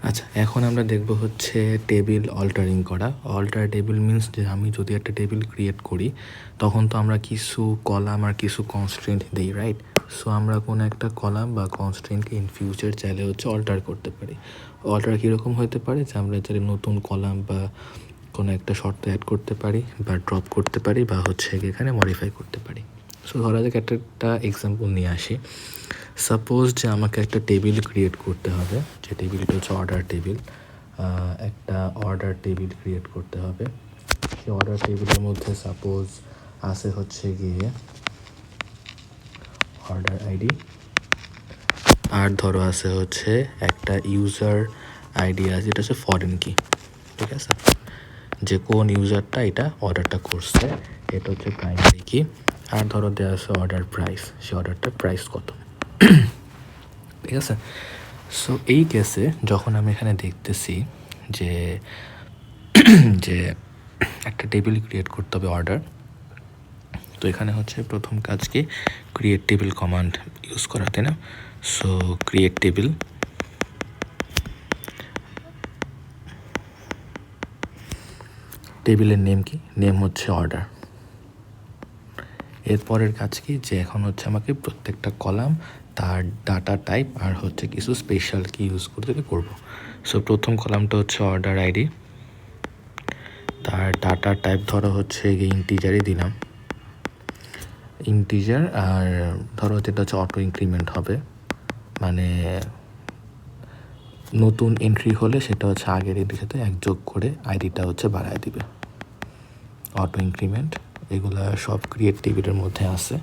আচ্ছা, এখন আমরা দেখব হচ্ছে টেবিল অল্টারিং করা। অল্টার টেবিল মিনস যে আমি যদি একটা টেবিল ক্রিয়েট করি তখন তো আমরা কিছু কলাম আর কিছু কনস্ট্রেন্ট দিই, রাইট? সো আমরা কোনো একটা কলাম বা কনস্ট্রেন্টকে ইন ফিউচার চাইলে হচ্ছে অল্টার করতে পারি। অল্টার কীরকম হতে পারে যে আমরা চাইলে নতুন কলাম বা কোনো একটা শর্ত অ্যাড করতে পারি বা ড্রপ করতে পারি বা হচ্ছে এখানে মডিফাই করতে পারি। সো ধরা যাক একটা এক্সাম্পল নিয়ে আসি। সাপোজ যে আমাকে একটা টেবিল ক্রিয়েট করতে হবে, যে টেবিলটা হচ্ছে অর্ডার টেবিল। একটা অর্ডার টেবিল ক্রিয়েট করতে হবে। সেই অর্ডার টেবিলের মধ্যে সাপোজ আছে হচ্ছে গিয়ে অর্ডার আইডি, আর ধরো আছে হচ্ছে একটা ইউজার আইডি আছে, এটা হচ্ছে ফরেন কি, ঠিক আছে? যে কোন ইউজারটা এটা অর্ডারটা করছে এটা হচ্ছে প্রাইমারি কি। আর ধরো দেওয়া আছে অর্ডার প্রাইস, সে অর্ডারটার প্রাইস কত, ঠিক আছে? সো এই কেসে যখন আমি এখানে দেখতেছি যে যে একটা টেবিল ক্রিয়েট করতে হবে অর্ডার, তো এখানে হচ্ছে প্রথম কাজ কি ক্রিয়েট টেবিল কমান্ড ইউজ করা, তাই না? সো ক্রিয়েট টেবিল, টেবিলের নেম কি, নেম হচ্ছে অর্ডার। এরপরের কাজ কি যে এখন হচ্ছে আমাকে প্রত্যেকটা কলাম তার ডাটা টাইপ আর হচ্ছে কিছু স্পেশাল কি ইউজ করতে করবো। সো প্রথম কলামটা হচ্ছে অর্ডার আইডি, তার ডাটা টাইপ ধরো হচ্ছে ইন্টিজারই দিলাম, ইন্টিজার। আর ধরো যেটা হচ্ছে অটো ইনক্রিমেন্ট হবে, মানে নতুন এন্ট্রি হলে সেটা হচ্ছে আগের এন্ট্রির সাথে এক যোগ করে আইডিটা হচ্ছে বাড়ায় দিবে। অটো ইনক্রিমেন্ট এগুলা সব ক্রিয়েট টেবিলের মধ্যে আছে।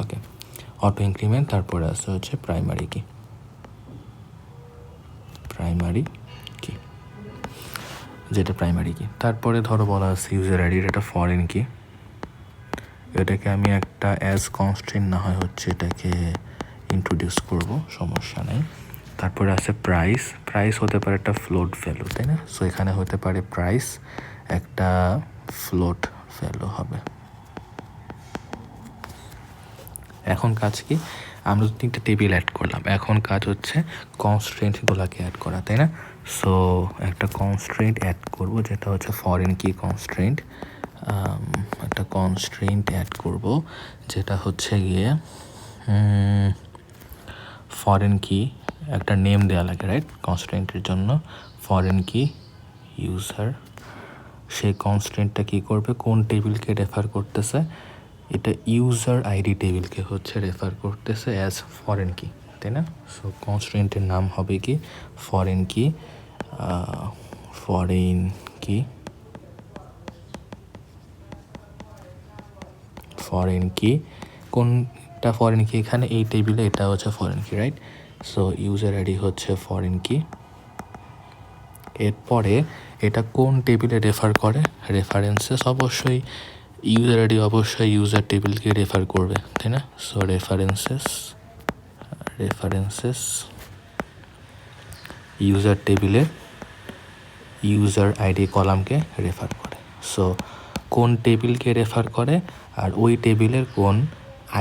ওকে, অটো ইনক্রিমেন্ট। তারপরে আছে হচ্ছে প্রাইমারি কি, প্রাইমারি কি, যেটা প্রাইমারি কি। তারপরে ধরো বলা আছে ইউজার আইডি, এটা ফরেন কি, এটাকে আমি একটা অ্যাজ কনস্ট্রেন্ট না হয় হচ্ছে এটাকে ইন্ট্রোডিউস করব, সমস্যা নেই। তারপরে আছে প্রাইস, প্রাইস হতে পারে একটা ফ্লোট ভ্যালু, তাই না? সো এখানে হতে পারে প্রাইস একটা ফ্লোট ভ্যালু হবে। এখন কাজ কি, আমরা তিনটা টেবিল অ্যাড করলাম, এখন কাজ হচ্ছে কনস্ট্রেন্টগুলোকে অ্যাড করা, তাই না? সো একটা কনস্ট্রেন্ট অ্যাড করব যেটা হচ্ছে ফরেন কি কনস্ট্রেন্ট। একটা কনস্ট্রেন্ট অ্যাড করব যেটা হচ্ছে গিয়ে ফরেন কি, একটা নেম দেওয়া লাগে, রাইট? কনস্ট্রেন্টের জন্য ফরেন কি ইউজার। সেই কনস্ট্রেন্টটা কী করবে, কোন টেবিলকে রেফার করতেছে, এটা ইউজার আইডি টেবিলকে হচ্ছে রেফার করতেছে অ্যাজ ফরেন কি, তাই না? সো কনস্ট্রেন্টের নাম হবে কি ফরেন কি, ফরেন কি, ফরেন কি। কোনটা ফরেন কি এখানে এই টেবিলে, এটা হচ্ছে ফরেন কি, রাইট? সো ইউজার আইডি হচ্ছে ফরেন কি। এরপরে এটা কোন টেবিলে রেফার করে, রেফারেন্সেস, অবশ্যই ইউজার আইডি অবশ্যই ইউজার টেবিলকে রেফার করবে, তাই না? সো রেফারেন্সেস, রেফারেন্সেস ইউজার টেবিলে ইউজার আইডি কলামকে রেফার করে। সো কোন টেবিলকে রেফার করে আর ওই টেবিলের কোন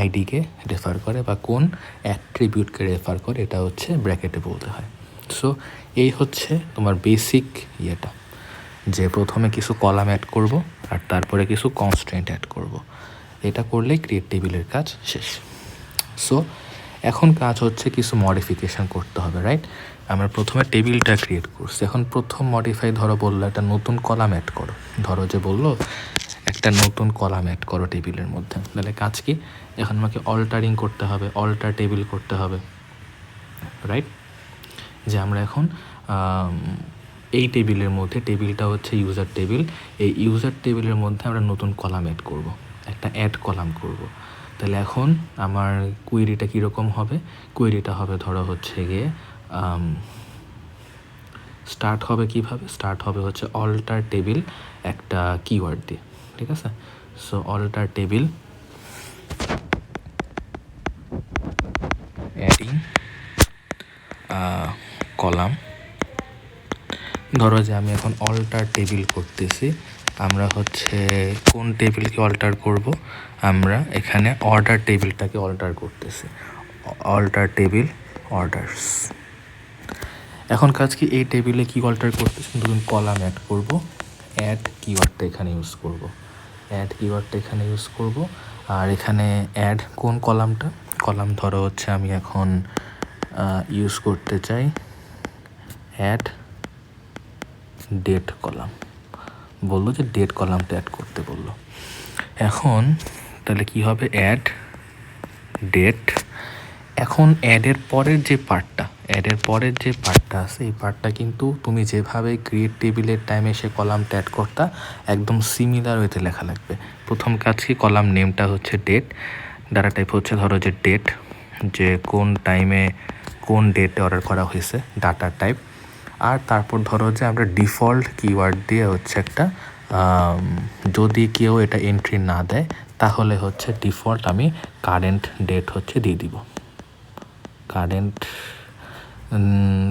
আইডিকে রেফার করে বা কোন অ্যাট্রিবিউটকে রেফার করে, এটা হচ্ছে ব্র্যাকেটে বলতে হয়। সো এই হচ্ছে তোমার বেসিক ইয়েটা, যে প্রথমে কিছু কলাম অ্যাড করব আর তারপরে কিছু কনস্ট্রেন্ট অ্যাড করব। এটা করলেই ক্রিয়েট টেবিলের কাজ শেষ। সো এখন কাজ হচ্ছে কিছু মডিফিকেশান করতে হবে, রাইট? আমরা প্রথমে টেবিলটা ক্রিয়েট করছি, এখন প্রথম মডিফাই ধরো বললো একটা নতুন কলাম অ্যাড করো, ধরো যে বললো একটা নতুন কলাম অ্যাড করো টেবিলের মধ্যে, তাহলে কাজ কি, এখন আমাকে অল্টারিং করতে হবে, অল্টার টেবিল করতে হবে, রাইট? যে আমরা এখন এই টেবিলের মধ্যে, টেবিলটা হচ্ছে ইউজার টেবিল, এই ইউজার টেবিলের মধ্যে আমরা নতুন কলাম অ্যাড করব, একটা অ্যাড কলাম করব। তাহলে এখন আমার কুয়েরিটা কীরকম হবে, কুয়েরিটা হবে ধরো হচ্ছে গিয়ে স্টার্ট হবে কিভাবে, স্টার্ট হবে হচ্ছে অল্টার টেবিল একটা কিওয়ার্ড দিয়ে, ঠিক আছে? So alter table adding column, ধরো যে আমি এখন অল্টার টেবিল করতেছি, আমরা হচ্ছে কোন টেবিলকে অল্টার করব, আমরা এখানে অর্ডার টেবিলটাকে অল্টার করতেছি, অল্টার টেবিল অর্ডারস। এখন কাজ কি, এই টেবিলে কি অল্টার করতেছি, ধরুন কলাম অ্যাড করব, অ্যাড কিওয়ার্ডটা এখানে ইউজ করব, অ্যাড কিওয়ার্ডটা এখানে ইউজ করব। আর এখানে অ্যাড কোন কলামটা, কলাম ধরো হচ্ছে আমি এখন ইউজ করতে চাই অ্যাড ডেট কলাম, বললো যে ডেট কলামটা অ্যাড করতে বললো। এখন তাহলে কি হবে, অ্যাড ডেট। এখন অ্যাডের পরের যে পার্টটা, অ্যাডের পরের যে পার্টটা আছে, এই পার্টটা কিন্তু তুমি যেভাবে ক্রিয়েট টেবিলের টাইমে সে কলামটা অ্যাড করতা একদম সিমিলার ওয়েতে লেখা লাগবে। প্রথম কাজ কি, কলাম নেমটা হচ্ছে ডেট, ডাটা টাইপ হচ্ছে ধরো যে ডেট, যে কোন টাইমে কোন ডেটে অর্ডার করা হয়েছে, ডাটা টাইপ। আর তারপর ধরো যে আমরা ডিফল্ট কিওয়ার্ড দিয়ে হচ্ছে একটা যদি কেউ এটা এন্ট্রি না দেয় তাহলে হচ্ছে ডিফল্ট আমি কারেন্ট ডেট হচ্ছে দিয়ে দিব, কারেন্ট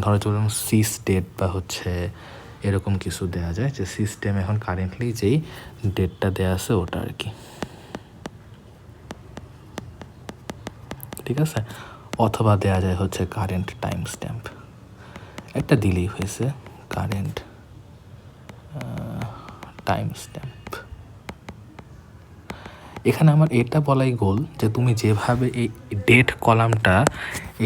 ধরো চলুন সিস ডেট বা হচ্ছে এরকম কিছু দেওয়া যায়, যে সিস্টেম এখন কারেন্টলি যেই ডেটটা দেওয়া আছে ওটা আর কি, ঠিক আছে। অথবা দেওয়া যায় হচ্ছে কারেন্ট টাইম স্ট্যাম্প, একটা দিলেই হয়েছে কারেন্ট টাইম স্ট্যাম্প। এখানে আমার এটা বলাই গোল যে তুমি যেভাবে এই ডেট কলামটা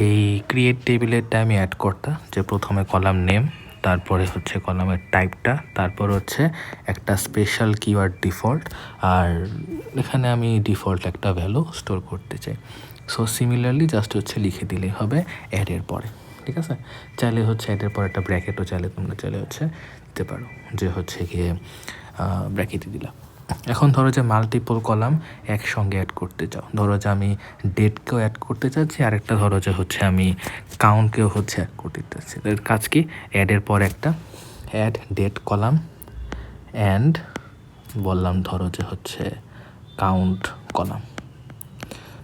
এই ক্রিয়েট টেবিলের টাইমে অ্যাড করতা, যে প্রথমে কলাম নেম, তারপরে হচ্ছে কলামের টাইপটা, তারপর হচ্ছে একটা স্পেশাল কিওয়ার্ড ডিফল্ট, আর এখানে আমি ডিফল্ট একটা ভ্যালু স্টোর করতে চাই। সো সিমিলারলি জাস্ট হচ্ছে লিখে দিলেই হবে অ্যাডের পরে, ঠিক আছে। চাইলে হচ্ছে অ্যাডের পরে একটা ব্র্যাকেটও চাইলে তোমরা চাইলে হচ্ছে দিতে পারো, যে হচ্ছে গিয়ে ব্র্যাকেটই দিলাম। এখন ধরো যে মাল্টিপল কলাম একসঙ্গে অ্যাড করতে চাও, ধরো যে আমি ডেটকেও অ্যাড করতে চাচ্ছি, আরেকটা ধরো যে হচ্ছে আমি কাউন্টকেও হচ্ছে অ্যাড করতে চাচ্ছি। এর কাজ কি, অ্যাডের পর একটা অ্যাড ডেট কলাম অ্যান্ড বললাম ধরো যে হচ্ছে কাউন্ট কলাম।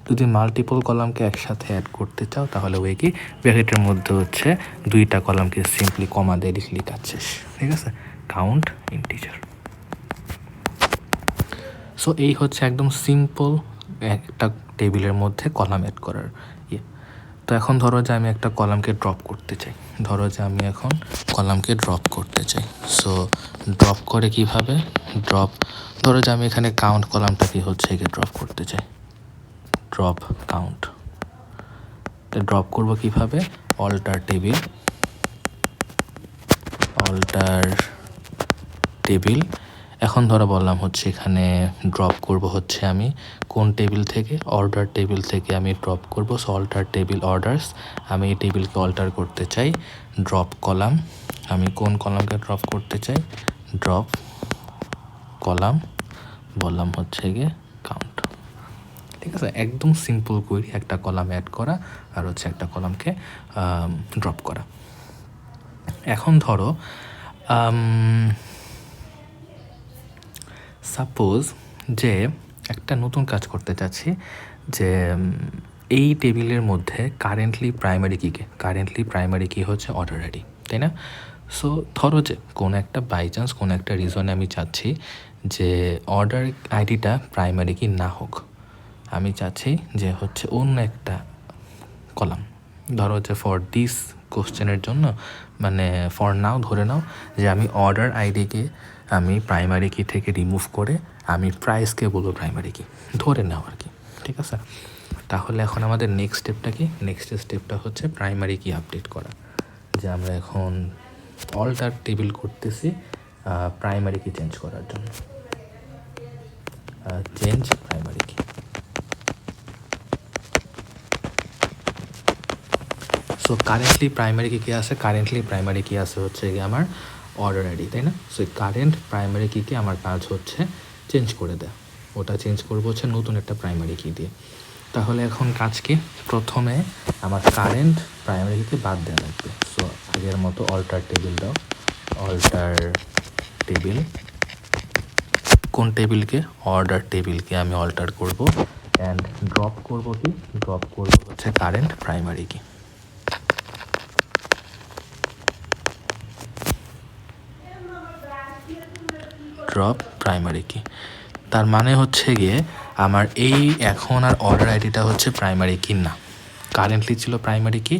যদি মাল্টিপল কলামকে একসাথে অ্যাড করতে চাও তাহলে ওই কি ব্র্যাকেটের মধ্যে হচ্ছে দুইটা কলামকে সিম্পলি কমা দিয়ে লিখলি কাজ শেষ, ঠিক আছে, কাউন্ট ইন্টিজার। সো এই হচ্ছে একদম সিম্পল একটা টেবিলের মধ্যে কলাম অ্যাড করার ইয়ে। তো এখন ধরো যে আমি একটা কলামকে ড্রপ করতে চাই, ধরো যে আমি এখন কলামকে ড্রপ করতে চাই। সো ড্রপ করে কিভাবে, ড্রপ ধরো যে আমি এখানে কাউন্ট কলামটাকে হচ্ছে একে ড্রপ করতে চাই, ড্রপ কাউন্ট। তো ড্রপ করবো কিভাবে, অল্টার টেবিল, অল্টার টেবিল। এখন ধরো বললাম হচ্ছে এখানে ড্রপ করব হচ্ছে আমি কোন টেবিল থেকে, অর্ডার টেবিল থেকে আমি ড্রপ করব। সো অল্টার টেবিল অর্ডার্স, আমি এই টেবিলকে অল্টার করতে চাই, ড্রপ কলাম, আমি কোন কলামকে ড্রপ করতে চাই, ড্রপ কলাম, বললাম হচ্ছে গিয়ে কাউন্ট, ঠিক আছে। একদম সিম্পল কোয়েরি, একটা কলাম অ্যাড করা আর হচ্ছে একটা কলামকে ড্রপ করা। এখন ধরো সাপোজ যে একটা নতুন কাজ করতে চাচ্ছি, যে এই টেবিলের মধ্যে কারেন্টলি প্রাইমারি কিকে, কারেন্টলি প্রাইমারি কি হচ্ছে অর্ডার আইডি, তাই না। সো ধরো যে কোনো একটা বাই চান্স কোনো একটা রিজনে আমি চাচ্ছি যে অর্ডার আইডিটা প্রাইমারি কি না হোক, আমি চাচ্ছি যে হচ্ছে অন্য একটা কলাম, ধরো যে ফর দিস কোশ্চেনের জন্য মানে ফর নাও ধরে নাও যে আমি অর্ডার আইডিকে আমি প্রাইমারি কি থেকে রিমুভ করে আমি প্রাইসকে বলবো প্রাইমারি কি, ধরে নাও আর কি, ঠিক আছে। তাহলে এখন আমাদের নেক্সট স্টেপটা কি, নেক্সট স্টেপটা হচ্ছে প্রাইমারি কি আপডেট করা, যে আমরা এখন অল্টার টেবিল করতেছি প্রাইমারি কি চেঞ্জ করার জন্য, চেঞ্জ প্রাইমারি কি। সো কারেন্টলি প্রাইমারি কি আছে, কারেন্টলি প্রাইমারি কি আছে হচ্ছে গিয়ে আমার অর্ডার আইডি, তাই না। সো কারেন্ট প্রাইমারি কিকে আমার কাজ হচ্ছে চেঞ্জ করে দেয়, ওটা চেঞ্জ করবো হচ্ছে নতুন একটা প্রাইমারি কি দিয়ে। তাহলে এখন কাজ কি, প্রথমে আমার কারেন্ট প্রাইমারি কিকে বাদ দেওয়া লাগবে। সো আগের মতো অল্টার টেবিল দাও, অল্টার টেবিল, কোন টেবিলকে, অর্ডার টেবিলকে আমি অল্টার করব অ্যান্ড ড্রপ করব কি, ড্রপ করব হচ্ছে কারেন্ট প্রাইমারি কি। ড্রপ প্রাইমারি কি। তার মানে হচ্ছে গিয়ে আমার এই এখন আর অর্ডার আইডিটা হচ্ছে প্রাইমারি কি না, কারেন্টলি ছিল প্রাইমারি কি,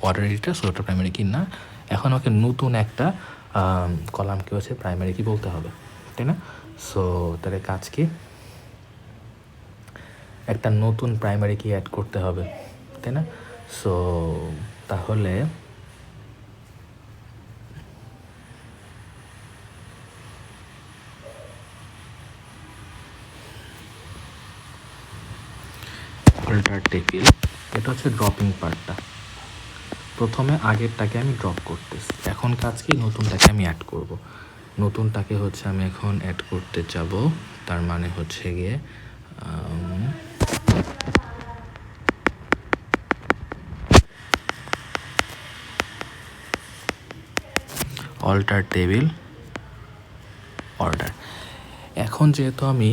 অর্ডার আইডিটা সোটা প্রাইমারি কি না। এখন আমাকে নতুন একটা কলামকে হচ্ছে প্রাইমারি কি বলতে হবে, তাই না? সো তাহলে কাজ কি, একটা নতুন প্রাইমারি কি অ্যাড করতে হবে, তাই না? সো তাহলে অল্টার টেবিল, এটা হচ্ছে ড্রপিং পার্টটা। প্রথমে আগেরটাকে আমি ড্রপ করতেছি, এখন কাজ কি, নতুনটাকে আমি অ্যাড করব। নতুনটাকে হচ্ছে আমি এখন অ্যাড করতে যাব, তার মানে হচ্ছে গিয়ে অল্টার টেবিল অর্ডার। এখন যেহেতু আমি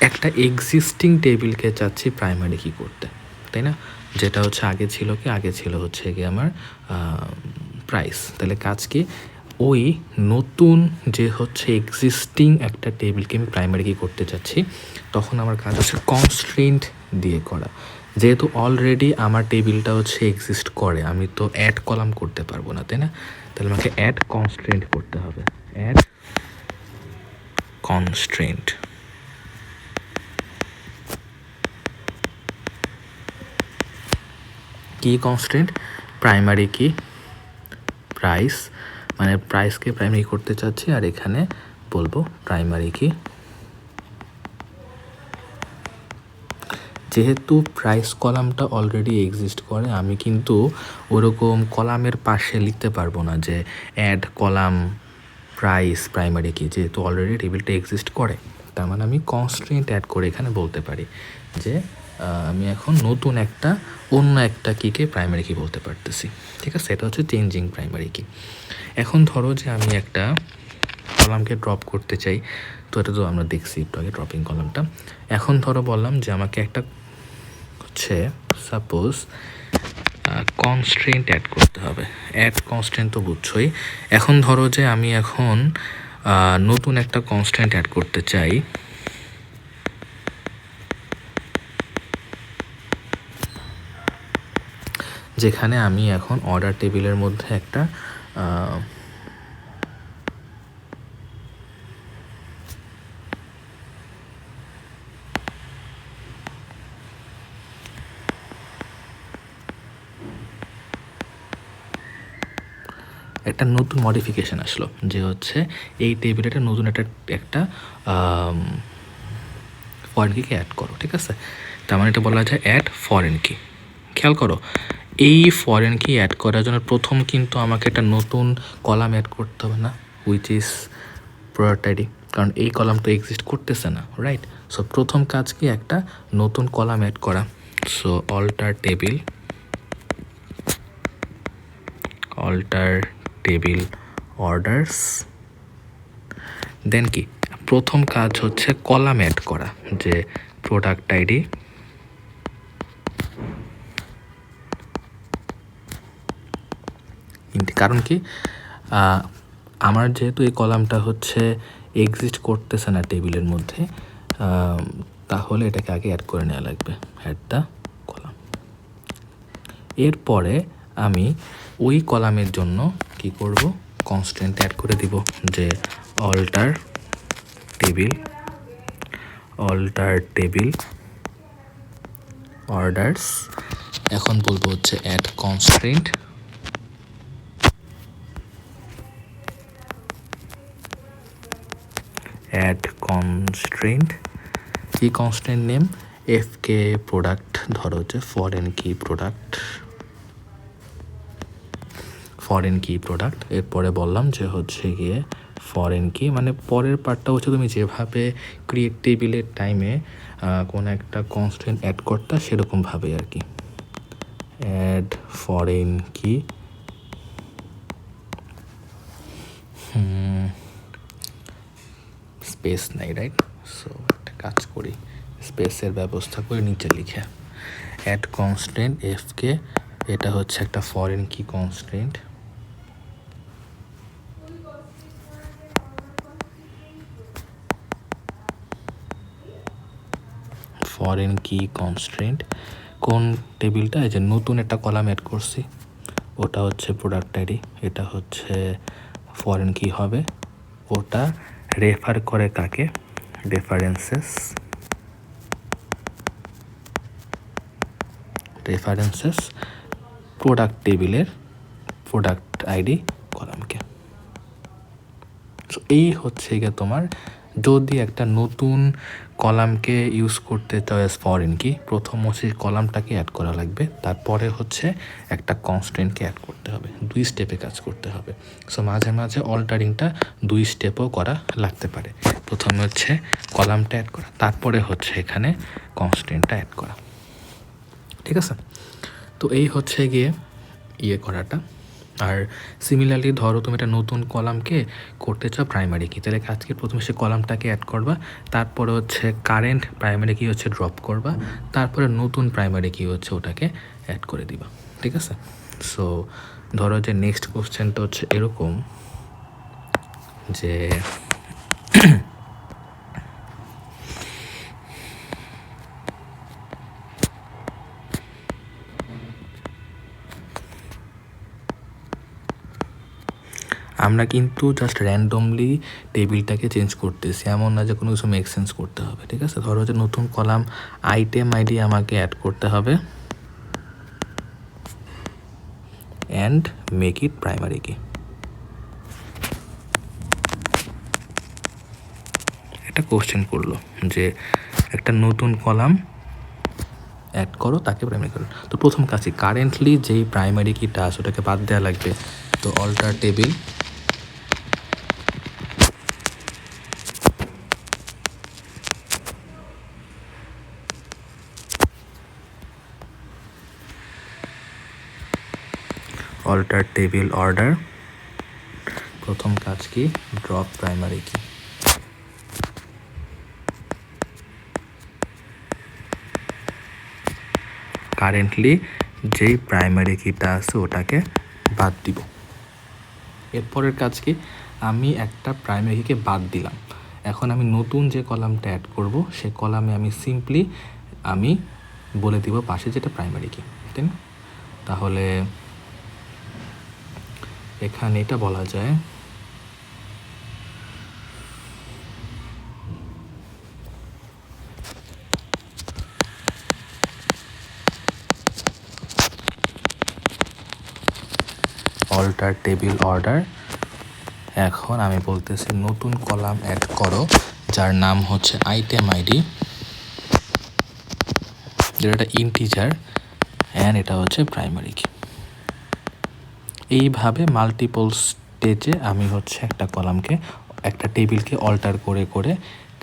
একটা এক্সিস্টিং টেবিলকে চাচ্ছি প্রাইমারি কি করতে, তাই না? যেটা হচ্ছে আগে ছিল কি, আগে ছিল হচ্ছে গিয়ে আমার প্রাইস। তাহলে কাজ কি, ওই নতুন যে হচ্ছে এক্সিস্টিং একটা টেবিলকে আমি প্রাইমারি কি করতে চাচ্ছি, তখন আমার কাজ হচ্ছে কনস্ট্রেন্ট দিয়ে করা। যেহেতু অলরেডি আমার টেবিলটা হচ্ছে এক্সিস্ট করে, আমি তো অ্যাড কলাম করতে পারবো না, তাই না? তাহলে আমাকে অ্যাড কনস্ট্রেন্ট করতে হবে, অ্যাড কনস্ট্রেন্ট। কি কনস্ট্রেন্ট, প্রাইমারি কি প্রাইস, মানে প্রাইসকে প্রাইমারি করতে চাচ্ছি, আর এখানে বলবো প্রাইমারি কি। যেহেতু প্রাইস কলামটা অলরেডি এক্সিস্ট করে, আমি কিন্তু ওরকম কলামের পাশে লিখতে পারবো না যে অ্যাড কলাম প্রাইস প্রাইমারি কি, যেহেতু অলরেডি টেবিলটা এক্সিস্ট করে। তার মানে আমি কনস্ট্রেন্ট অ্যাড করে এখানে বলতে পারি যে আমি এখন নতুন একটা অন্য একটা কিকে প্রাইমারি কি বলতে পারতেছি, ঠিক আছে? এটা হচ্ছে চেঞ্জিং প্রাইমারি কি। এখন ধরো যে আমি একটা কলামকে ড্রপ করতে চাই, তো এটা তো আমরা দেখছি একটু আগে ড্রপিং কলামটা। এখন ধরো বললাম যে আমাকে একটা হচ্ছে সাপোজ কনস্ট্রেন্ট অ্যাড করতে হবে, অ্যাড কনস্ট্রেন্ট তো বুঝছোই। এখন ধরো যে আমি এখন নতুন একটা কনস্ট্রেন্ট অ্যাড করতে চাই, যেখানে আমি এখন অর্ডার টেবিলের মধ্যে একটা একটা নতুন মডিফিকেশান আসলো, যে হচ্ছে এই টেবিলটা নতুন একটা ফরেন কিকে অ্যাড করো, ঠিক আছে? তার মানে এটা বলা যায় অ্যাড ফরেন কি। খেয়াল করো, এই ফরেন কি অ্যাড করার জন্য প্রথম কিন্তু আমাকে একটা নতুন কলাম অ্যাড করতে হবে না, হুইচ ইজ প্রোডাক্ট আইডি, কারণ এই কলাম তো এক্সিস্ট করতেছে না, রাইট? সো প্রথম কাজ কি, একটা নতুন কলাম অ্যাড করা। সো অল্টার টেবিল অর্ডারস, দেন কি, প্রথম কাজ হচ্ছে কলাম অ্যাড করা, যে প্রোডাক্ট আইডি কারণ কি, আমার যেহেতু এই কলামটা হচ্ছে এক্সিস্ট করতেছে না টেবিলের মধ্যে, তাহলে এটাকে আগে অ্যাড করে নেওয়া লাগবে, অ্যাড দ্য কলাম। এরপরে আমি ওই কলামের জন্য কি করব, কনস্ট্যান্ট অ্যাড করে দিব, যে অল্টার টেবিল অর্ডারস। এখন বলবো হচ্ছে অ্যাড কনস্ট্রেন্ট, কি কনস্ট্যান্ট নেম, এফকে প্রোডাক্ট, ধরো হচ্ছে ফরেন কি প্রোডাক্ট। এরপরে বললাম যে হচ্ছে গিয়ে ফরেন কি, মানে পরের পার্টটা হচ্ছে তুমি যেভাবে ক্রিয়েট টেবিলের টাইমে কোনো একটা কনস্ট্যান্ট অ্যাড করতা সেরকমভাবে আর কি, অ্যাড ফরেন কি। স্পেস নাই, রাইট? সো একটা কাজ করি, স্পেসের ব্যবস্থা করে নিচে লিখে অ্যাড কনস্ট্যান্ট এফকে, এটা হচ্ছে একটা ফরেন কি কনস্ট্যান্ট, ফরেন কি কনস্ট্রেন্ট, কোন টেবিলটা, এই যে নতুন একটা কলাম অ্যাড করছি, ওটা হচ্ছে প্রোডাক্ট আইডি, এটা হচ্ছে ফরেন কি হবে, ওটা রেফার করে কাকে, রেফারেন্সেস প্রোডাক্ট টেবিলের প্রোডাক্ট আইডি কলামকে। সো এই হচ্ছে গিয়ে তোমার, যদি একটা নতুন কলামকে ইউজ করতে চাও অ্যাজ ফরেন কি, প্রথম হচ্ছে কলামটাকে অ্যাড করা লাগবে, তারপরে হচ্ছে একটা কনস্ট্যান্টকে অ্যাড করতে হবে, 2 স্টেপে কাজ করতে হবে। সো মাঝে মাঝে অল্টারিংটা 2 স্টেপও করা লাগতে পারে। প্রথমে হচ্ছে কলামটা অ্যাড করা, তারপরে হচ্ছে এখানে কনস্ট্যান্টটা অ্যাড করা, ঠিক আছে। তো এই হচ্ছে গিয়ে করাটা। আর সিমিলারলি ধরো তুমি একটা নতুন কলামকে করতে চাও প্রাইমারি কি, তাহলে আজকে প্রথমে সে কলামটাকে অ্যাড করবা, তারপরে হচ্ছে কারেন্ট প্রাইমারি কি হচ্ছে ড্রপ করবা, তারপরে নতুন প্রাইমারি কি হচ্ছে ওটাকে অ্যাড করে দিবা, ঠিক আছে। সো ধরো যে নেক্সট কোশ্চেনটা হচ্ছে এরকম যে আমরা কিন্তু জাস্ট র্যান্ডমলি টেবিলটাকে চেঞ্জ করতেছি, এমন না যে কোনো কিছু মেক সেন্স করতে হবে, ঠিক আছে। ধরো যে নতুন কলাম আইটেম আইডি আমাকে অ্যাড করতে হবে অ্যান্ড মেক ইট প্রাইমারি কি, একটা কোশ্চেন করলো যে একটা নতুন কলাম অ্যাড করো তাকে প্রাইমারি করো। তো প্রথম কাজই কারেন্টলি যেই প্রাইমারি কিটা আছে ওটাকে বাদ দেওয়া লাগবে। তো অল্টার টেবিল অর্ডার, প্রথম কাজ কি ড্রপ প্রাইমারি কি, কারেন্টলি যেই প্রাইমারি কিটা আছে ওটাকে বাদ দিব। এরপরের কাজ কি, আমি একটা প্রাইমারি কিকে বাদ দিলাম, এখন আমি নতুন যে কলামটা অ্যাড করব সে কলামে আমি সিম্পলি আমি বলে দিব পাশে যেটা প্রাইমারি কি, তাই না। তাহলে এখানে এটা বলা যায় অল্টার টেবিল অর্ডার। এখন আমি বলতেছি নতুন কলাম অ্যাড করো যার নাম হচ্ছে আইটেম আইডি, যেটা ইন্টিজার, অ্যান্ড এটা হচ্ছে প্রাইমারি কি। এইভাবে মাল্টিপল স্টেজে আমি হচ্ছে একটা কলামকে একটা টেবিলকে অল্টার করে করে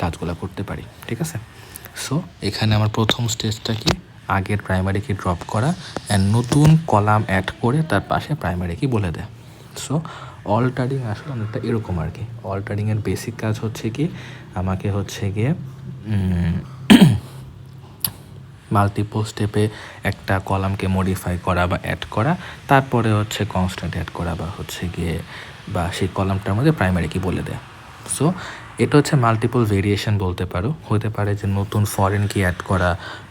কাজগুলো করতে পারি, ঠিক আছে। সো এখানে আমার প্রথম স্টেজটা কি, আগের প্রাইমারি কি ড্রপ করা অ্যান্ড নতুন কলাম অ্যাড করে তার পাশে প্রাইমারি কি বলে দেয়। সো অল্টারিং আসলে অনেকটা এরকম আর কি। অল্টারিংয়ের বেসিক কাজ হচ্ছে কি, আমাকে হচ্ছে গিয়ে মাল্টিপল স্টেপে একটা কলামকে মডিফাই করা বা অ্যাড করা, তারপরে হচ্ছে কনস্ট্যান্ট অ্যাড করা বা হচ্ছে গিয়ে বা সেই কলামটার মধ্যে প্রাইমারি কি বলে দেয়। সো এটা হচ্ছে মাল্টিপল ভেরিয়েশন বলতে পারো। হতে পারে যে নতুন ফরেন কি অ্যাড করা,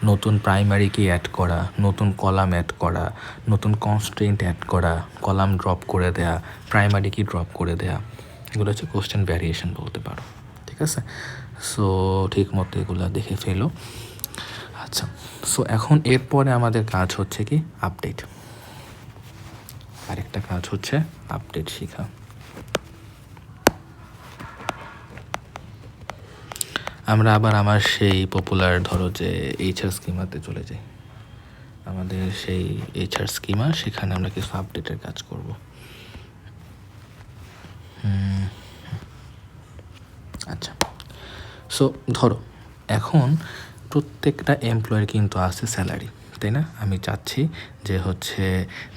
নতুন প্রাইমারি কি অ্যাড করা, নতুন কলাম অ্যাড করা, নতুন কনস্ট্রেন্ট অ্যাড করা, কলাম ড্রপ করে দেয়া, প্রাইমারি কি ড্রপ করে দেয়া, এগুলো হচ্ছে কোশ্চেন ভ্যারিয়েশন বলতে পারো, ঠিক আছে। সো ঠিক মতো এগুলো দেখে ফেলো। আচ্ছা, সো এখন এরপরে আমাদের কাজ হচ্ছে কি আপডেট, আরেকটা কাজ হচ্ছে আপডেট শেখা। আমরা আবার আমার সেই পপুলার ধরো যে এইচআর স্কিমাতে চলে যাই, আমাদের সেই এইচআর স্কিমা, সেখানে আমরা কিছু আপডেটের কাজ করব। আচ্ছা, সো ধরো এখন প্রত্যেকটা এমপ্লয়ের কিন্তু আছে স্যালারি, তাই না। আমি চাচ্ছি যে হচ্ছে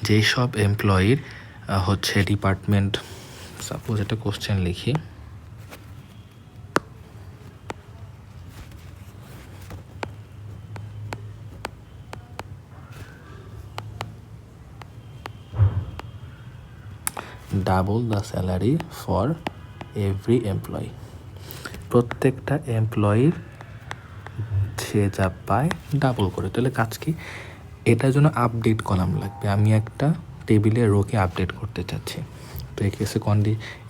যেই সব এমপ্লয়ির হচ্ছে ডিপার্টমেন্ট, সাপোজ একটা কোশ্চেন লিখি, double the salary for every employee. প্রত্যেকটা এমপ্লয়ির সে যা পায় ডাবল করে। তাহলে কাজ কি, এটার জন্য আপডেট কলাম লাগবে। আমি একটা টেবিলে রোকে আপডেট করতে চাচ্ছি, তো এই কেসে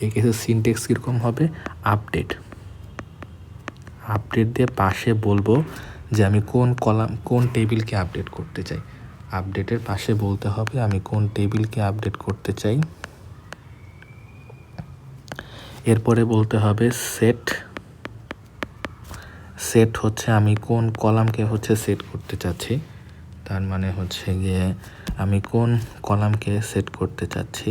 এই কেসে সিনটেক্স কীরকম হবে, আপডেট দিয়ে পাশে বলবো যে আমি কোন টেবিলকে আপডেট করতে চাই। আপডেটের পাশে বলতে হবে আমি কোন টেবিলকে আপডেট করতে চাই। এরপরে বলতে হবে সেট হচ্ছে আমি কোন কলামকে হচ্ছে সেট করতে চাচ্ছি, তার মানে হচ্ছে গিয়ে আমি কোন কলামকে সেট করতে চাচ্ছি,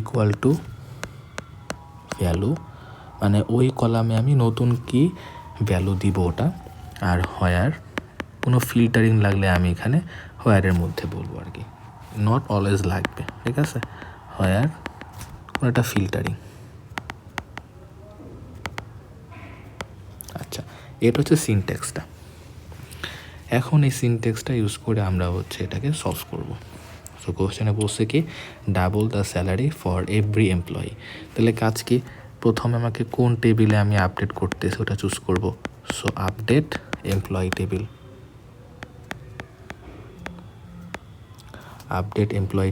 ইকুয়াল টু ভ্যালু, মানে ওই কলামে আমি নতুন কি ভ্যালু দিব ওটা। আর হোয়ার, কোনো ফিল্টারিং লাগলে আমি এখানে হোয়ারের মধ্যে বলবো আর কি, নট অলওয়েজ লাগবে, ঠিক আছে। হোয়ার কোনো একটা ফিল্টারিং। আচ্ছা, এটা হচ্ছে সিনট্যাক্সটা। এখন এই সিনট্যাক্সটা ইউজ করে আমরা হচ্ছে এটাকে সলভ করব। সো কোশ্চেনে বলছে কি, double the salary for every employee. তাহলে কাজ কি, প্রথমে আমাকে কোন টেবিলে আমি আপডেট করতেছি ওটা চুজ করব। সো আপডেট এমপ্লয়ি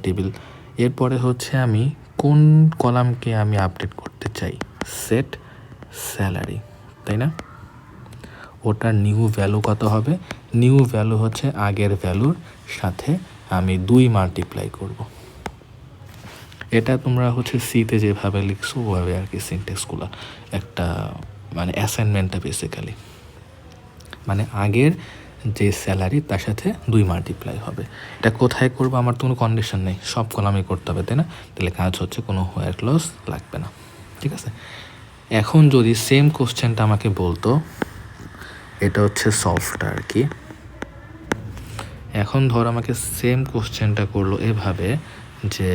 টেবিল, এরপরে হচ্ছে আমি কোন কলামকে আমি আপডেট করতে চাই, সেট স্যালারি, তাই না। ওটার নিউ ভ্যালু কত হবে, নিউ ভ্যালু হচ্ছে আগের ভ্যালুর সাথে আমি 2 মাল্টিপ্লাই করব। এটা তোমরা হচ্ছে সিতে যেভাবে লিখছো ওভাবে আর কি সিনট্যাক্সগুলো, একটা মানে অ্যাসাইনমেন্টটা বেসিক্যালি, মানে আগের যে স্যালারি তার সাথে 2 মাল্টিপ্লাই হবে। এটা কোথায় করবো, আমার তো কোনো কন্ডিশন নেই, সব কলামে করতে হবে, তাই না। তাহলে কাজ হচ্ছে কোনো হোয়ার ক্লজ লাগবে না, ঠিক আছে। এখন যদি সেম কোশ্চেনটা আমাকে বলতো, এটা হচ্ছে সলভটা আর কি। এখন ধর আমাকে সেম কোশ্চেনটা করলো এভাবে যে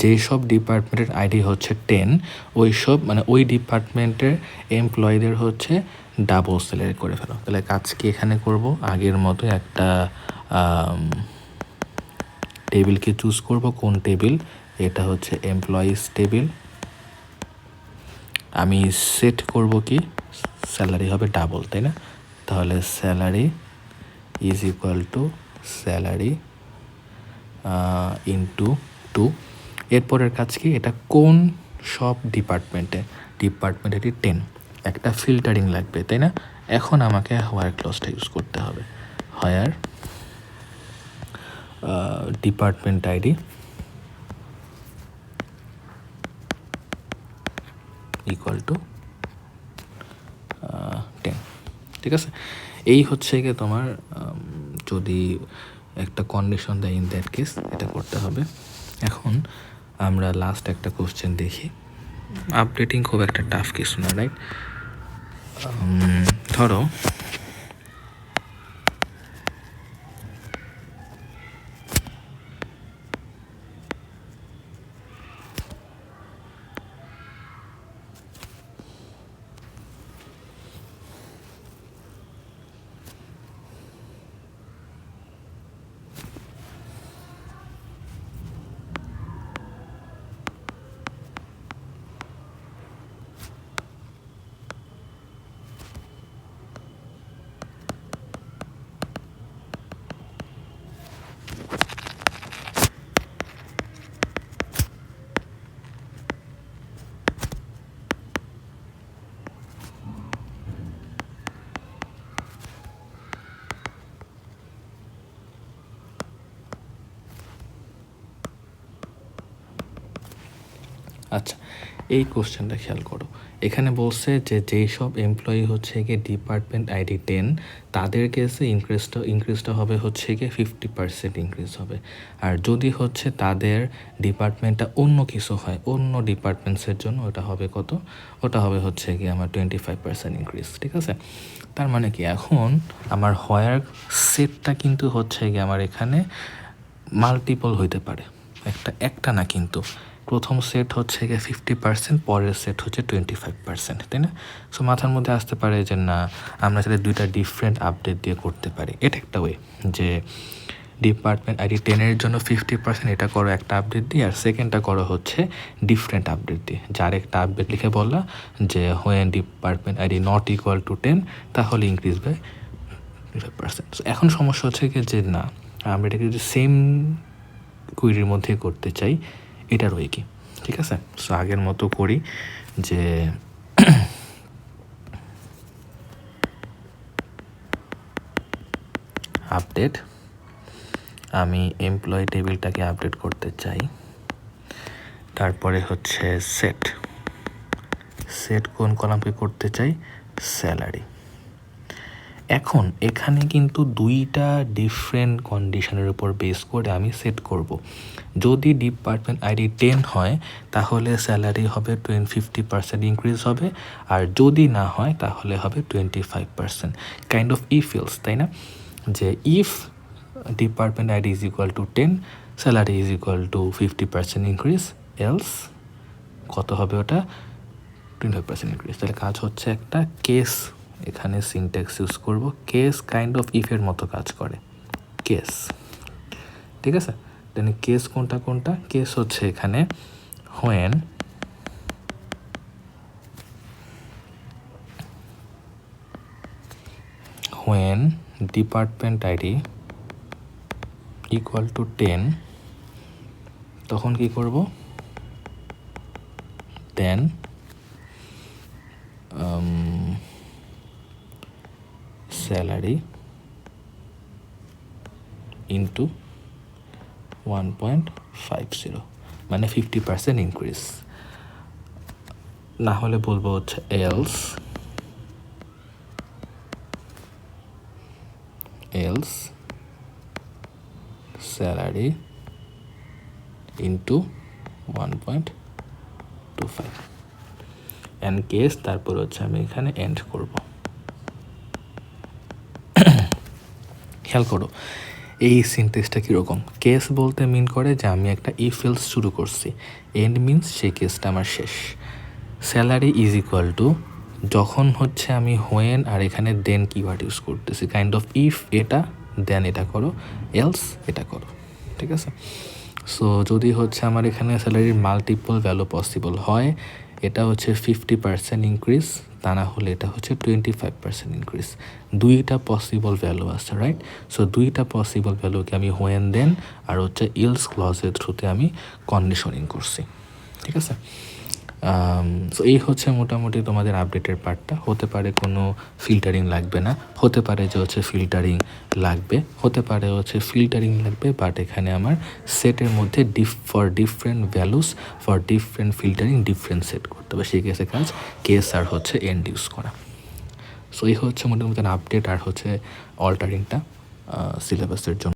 যেই সব ডিপার্টমেন্টের আইডি হচ্ছে 10, ওই সব মানে ওই ডিপার্টমেন্টের এমপ্লয়ীদের হচ্ছে ডাবল স্যালারি করে ফেলো। তাহলে কাজ কি এখানে করব, আগের মতো একটা টেবিলকে চুজ করব। কোন টেবিল, এটা হচ্ছে এমপ্লয়িজ টেবিল। আমি সেট করব কি, স্যালারি হবে ডাবল, তাই না। তাহলে salary is equal to salary into 2। এরপরের কাজ কি, এটা কোন সব ডিপার্টমেন্টেরই 10, একটা ফিল্টারিং লাগবে, তাই না। এখন আমাকে হোয়ার ক্লজটা ইউজ করতে হবে। হোয়ার ডিপার্টমেন্ট আইডি ইকুয়াল টু 10, ঠিক আছে। এই হচ্ছে গিয়ে তোমার যদি একটা কন্ডিশন দেয়, ইন দ্যাট কেস এটা করতে হবে। এখন আমরা লাস্ট একটা কোশ্চেন দেখি। আপডেটিং খুব একটা টাফ কিছু না, রাইট। ধরো আচ্ছা, এই কোশ্চেনটা খেয়াল করো। এখানে বলছে যে যেই সব এমপ্লয়ি হচ্ছে গিয়ে ডিপার্টমেন্ট আইডি 10, তাদের কেসে ইনক্রিজটা হবে হচ্ছে গিয়ে 50% ইনক্রিজ হবে। আর যদি হচ্ছে তাদের ডিপার্টমেন্টটা অন্য কিছু হয়, অন্য ডিপার্টমেন্টসের জন্য, ওটা হবে কত? ওটা হবে হচ্ছে গিয়ে আমার 25% ইনক্রিজ। ঠিক আছে, তার মানে কি এখন আমার হয়ার সেটটা কিন্তু হচ্ছে গিয়ে আমার এখানে মাল্টিপল হইতে পারে, একটা না, কিন্তু প্রথম সেট হচ্ছে গিয়ে 50%, পরের সেট হচ্ছে 25%, তাই না? সো মাথার মধ্যে আসতে পারে যে না, আমরা সেটা দুইটা ডিফারেন্ট আপডেট দিয়ে করতে পারি। এটা একটা ওয়ে, যে ডিপার্টমেন্ট আইডি 10-এর জন্য 50% এটা করো একটা আপডেট দিয়ে, আর সেকেন্ডটা করো হচ্ছে ডিফারেন্ট আপডেট দিয়ে। যার একটা আপডেট লিখে বললা যে when department ID not equal to 10, তাহলে ইনক্রিজ বাই 25%। এখন সমস্যা হচ্ছে কি যে না, আমরা এটাকে যদি সেম কুইরির মধ্যে করতে চাই, এটার ওয়ে কি? ঠিক আছে, সো আগের মতো করি যে আপডেট, আমি এমপ্লয়ি টেবিলটাকে আপডেট করতে চাই। তারপরে হচ্ছে সেট কোন কলামকে করতে চাই? স্যালারি। এখন এখানে কিন্তু দুইটা ডিফারেন্ট কন্ডিশনের উপর বেস করে আমি সেট করব। যদি ডিপার্টমেন্ট আইডি 10 হয় তাহলে স্যালারি হবে 50% ইনক্রিজ হবে, আর যদি না হয় তাহলে হবে 25%। কাইন্ড অফ ইফ এলস, তাই না? যে if department ID is equal to 10, salary is equal to 50% increase, else কত হবে? ওটা 25% ইনক্রিজ। তাহলে কাজ হচ্ছে একটা কেস, এখানে সিনট্যাক্স ইউজ করব। কেস কাইন্ড অফ ইফের মতো কাজ করে, কেস। ঠিক আছে, দেন কেস কোনটা? কেস হচ্ছে এখানে when department ID equal to 10, তখন কি করব? দেন স্যালারি ইন্টু 1.50, মানে 50% ইনক্রিজ। না হলে বলবো হচ্ছে else salary into 1.25 and case, তারপর হচ্ছে আমি এখানে এন্ড করব। খেয়াল করো এই সিনট্যাক্সটা কীরকম। কেস বলতে মিন করে যে আমি একটা ইফ এলস শুরু করছি, এন্ড মিনস সেই কেসটা আমার শেষ। স্যালারি ইজ ইকুয়াল টু, যখন হচ্ছে আমি হোয়েন আর এখানে দেন কিওয়ার্ড ইউজ করতেছি, কাইন্ড অফ ইফ এটা, দেন এটা করো, এলস এটা করো। ঠিক আছে, সো যদি হচ্ছে আমার এখানে স্যালারির মাল্টিপল ভ্যালু পসিবল হয়, এটা হচ্ছে 50% ইনক্রিজ, তা না হলে এটা হচ্ছে 25% ইনক্রিজ। দুইটা পসিবল ভ্যালু আছে, রাইট? সো দুইটা পসিবল ভ্যালুকে আমি হোয়েন দেন আর হচ্ছে ইলস ক্লজের থ্রুতে আমি কন্ডিশনিং করছি। ঠিক আছে, সো এই হচ্ছে মোটামুটি তোমাদের আপডেটের পার্টটা। হতে পারে কোনো ফিল্টারিং লাগবে না, হতে পারে যে হচ্ছে ফিল্টারিং লাগবে, হতে পারে হচ্ছে ফিল্টারিং লাগবে, বাট এখানে আমার সেটের মধ্যে for different values for different filtering different set করতে হবে। সেই কেসে কাজ কেস আর হচ্ছে এন্ড ইউজ করা। সো এই হচ্ছে মোটামুটি আপডেট আর হচ্ছে অল্টারিংটা সিলেবাসের জন্য।